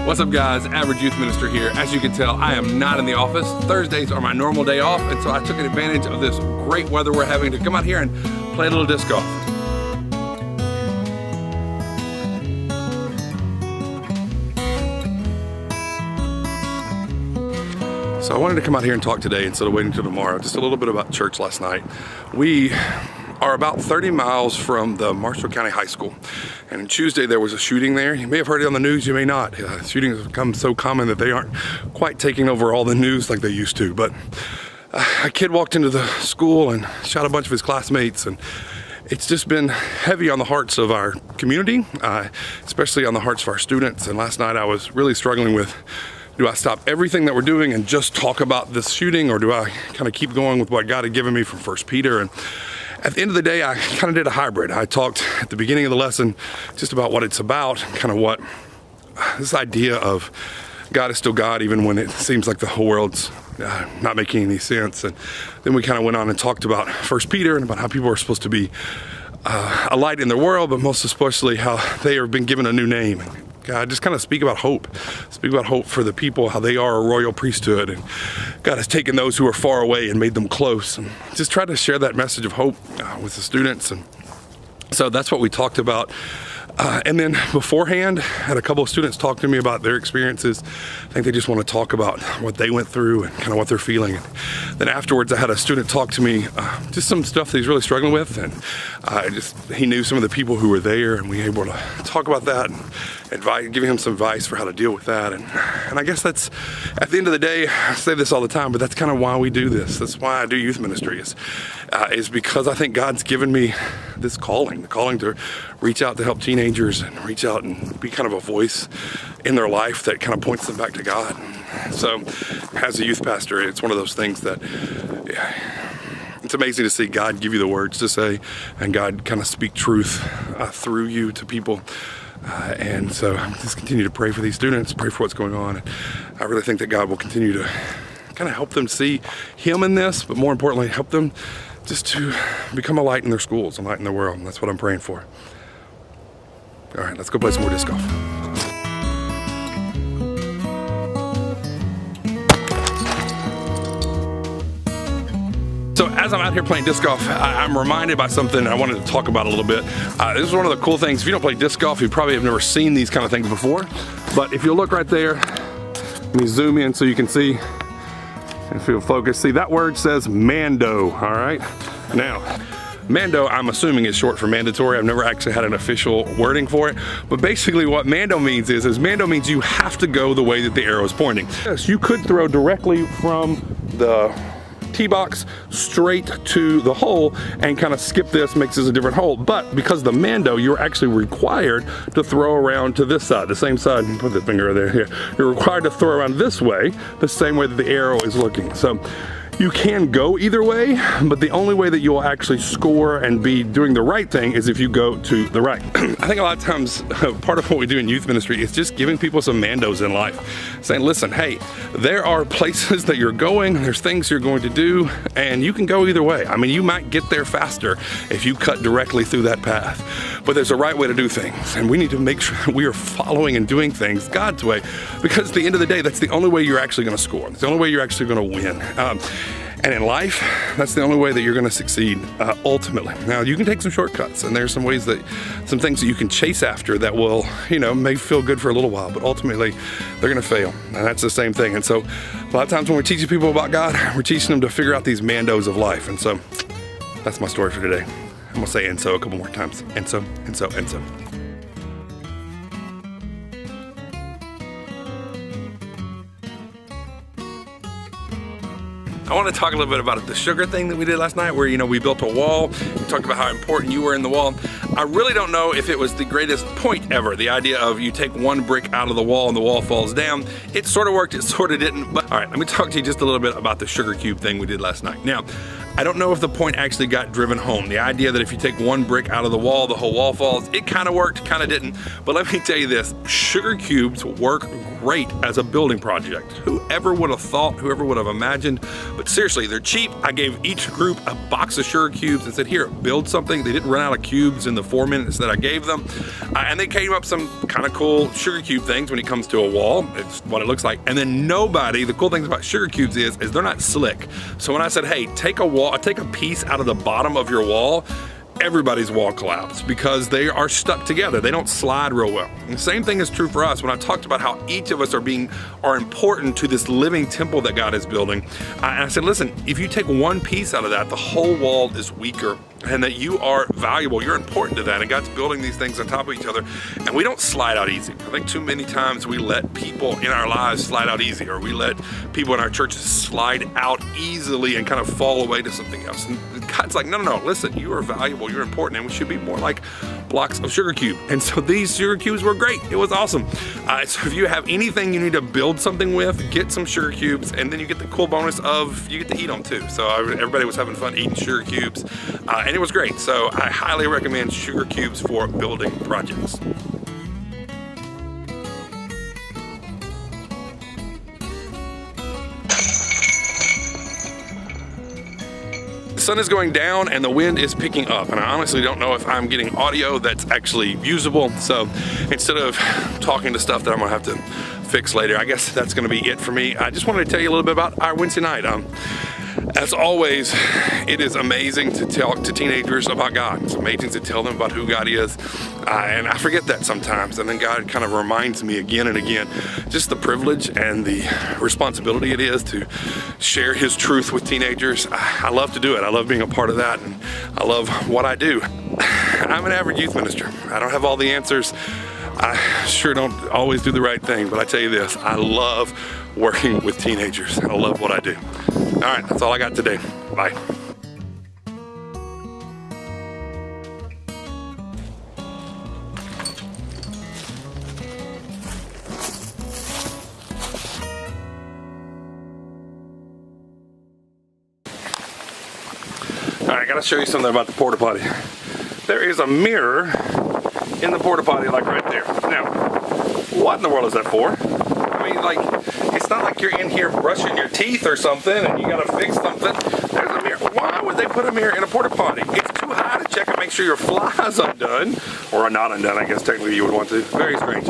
What's up guys, Average Youth Minister here. As you can tell, I am not in the office. Thursdays are my normal day off, and so I took advantage of this great weather we're having to come out here and play a little disc golf. So I wanted to come out here and talk today instead of waiting till tomorrow, just a little bit about church last night. We are about 30 miles from the Marshal County High School. And on Tuesday there was a shooting there. You may have heard it on the news, you may not. Shootings have become so common that they aren't quite taking over all the news like they used to. But a kid walked into the school and shot a bunch of his classmates, and it's just been heavy on the hearts of our community, especially on the hearts of our students. And last night I was really struggling with, do I stop everything that we're doing and just talk about this shooting, or do I kind of keep going with what God had given me from 1 Peter? And at the end of the day, I kind of did a hybrid. I talked at the beginning of the lesson just about what it's about, kind of what this idea of God is still God even when it seems like the whole world's not making any sense. And then we kind of went on and talked about 1 Peter and about how people are supposed to be a light in their world, but most especially how they have been given a new name. God, just kind of speak about hope for the people, how they are a royal priesthood, and God has taken those who are far away and made them close, and just try to share that message of hope with the students. And so that's what we talked about. And then beforehand, I had a couple of students talk to me about their experiences. I think they just want to talk about what they went through and kind of what they're feeling. And then afterwards, I had a student talk to me just some stuff that he's really struggling with, and he knew some of the people who were there, and we were able to talk about that and giving him some advice for how to deal with that. And I guess that's, at the end of the day, I say this all the time, but that's kind of why we do this. That's why I do youth ministry, is because I think God's given me this calling, the calling to reach out to help teenagers and reach out and be kind of a voice in their life that kind of points them back to God. So as a youth pastor, it's one of those things that it's amazing to see God give you the words to say and God kind of speak truth through you to people. And so just continue to pray for these students, pray for what's going on. And I really think that God will continue to kind of help them see Him in this, but more importantly, help them just to become a light in their schools, a light in their world. And that's what I'm praying for. All right, let's go play some more disc golf. So as I'm out here playing disc golf, I'm reminded by something I wanted to talk about a little bit. This is one of the cool things. If you don't play disc golf, you probably have never seen these kind of things before. But if you look right there, let me zoom in so you can see, if you'll focus, see that word says MANDO, all right? Now, Mando, I'm assuming, is short for mandatory. I've never actually had an official wording for it. But basically what Mando means is Mando means you have to go the way that the arrow is pointing. Yes, you could throw directly from the tee box straight to the hole and kind of skip this, makes this a different hole. But because of the Mando, you're actually required to throw around to this side, the same side. Put the finger there. Here. You're required to throw around this way, the same way that the arrow is looking. So you can go either way, but the only way that you will actually score and be doing the right thing is if you go to the right. I think a lot of times part of what we do in youth ministry is just giving people some Mandos in life. Saying, listen, hey, there are places that you're going, there's things you're going to do, and you can go either way. I mean, you might get there faster if you cut directly through that path, but there's a right way to do things, and we need to make sure we are following and doing things God's way, because at the end of the day, that's the only way you're actually going to score. It's the only way you're actually going to win. And in life, that's the only way that you're going to succeed ultimately. Now, you can take some shortcuts, and there's some ways that, some things that you can chase after that will, may feel good for a little while, but ultimately they're going to fail. And that's the same thing. And so a lot of times when we're teaching people about God, we're teaching them to figure out these Mandos of life. And so that's my story for today. I'm going to say "and so" a couple more times. And so, and so, and so. I want to talk a little bit about the sugar thing that we did last night, where, we built a wall. We talked about how important you were in the wall. I really don't know if it was the greatest point ever, the idea of you take one brick out of the wall and the wall falls down. It sort of worked, it sort of didn't. But all right, let me talk to you just a little bit about the sugar cube thing we did last night. Now, I don't know if the point actually got driven home. The idea that if you take one brick out of the wall, the whole wall falls, it kind of worked, kind of didn't. But let me tell you this, sugar cubes work great as a building project. Whoever would have thought, whoever would have imagined, but seriously, they're cheap. I gave each group a box of sugar cubes and said, here, build something. They didn't run out of cubes in the 4 minutes that I gave them. And they came up some kind of cool sugar cube things when it comes to a wall. It's what it looks like. And then the cool things about sugar cubes is they're not slick. So when I said, hey, take a piece out of the bottom of your wall, everybody's wall collapsed because they are stuck together. They don't slide real well. And the same thing is true for us. When I talked about how each of us are important to this living temple that God is building, and I said, listen, if you take one piece out of that, the whole wall is weaker, and that you are valuable, you're important to that, and God's building these things on top of each other, and we don't slide out easy. I think too many times we let people in our lives slide out easy, or we let people in our churches slide out easily and kind of fall away to something else. And God's like, no, listen, you are valuable, you're important, and we should be more like blocks of sugar cube. And so these sugar cubes were great. It was awesome. So if you have anything you need to build something with, get some sugar cubes, and then you get the cool bonus of you get to eat them too. So everybody was having fun eating sugar cubes, and it was great. So I highly recommend sugar cubes for building projects. The sun is going down and the wind is picking up, and I honestly don't know if I'm getting audio that's actually usable. So instead of talking to stuff that I'm gonna have to fix later, I guess that's gonna be it for me. I just wanted to tell you a little bit about our Wednesday night. As always, it is amazing to talk to teenagers about God. It's amazing to tell them about who God is. And I forget that sometimes. And then God kind of reminds me again and again, just the privilege and the responsibility it is to share His truth with teenagers. I love to do it. I love being a part of that. And I love what I do. I'm an average youth minister. I don't have all the answers. I sure don't always do the right thing, but I tell you this, I love working with teenagers. I love what I do. All right, that's all I got today. Bye. All right, I gotta show you something about the porta potty. There is a mirror in the porta potty, like right there. Now, what in the world is that for? I mean, like, it's not like you're in here brushing your teeth or something and you gotta fix something. There's a mirror. Why would they put a mirror in a porta potty? It's too high to check and make sure your fly's undone, or not undone, I guess technically you would want to. Very strange.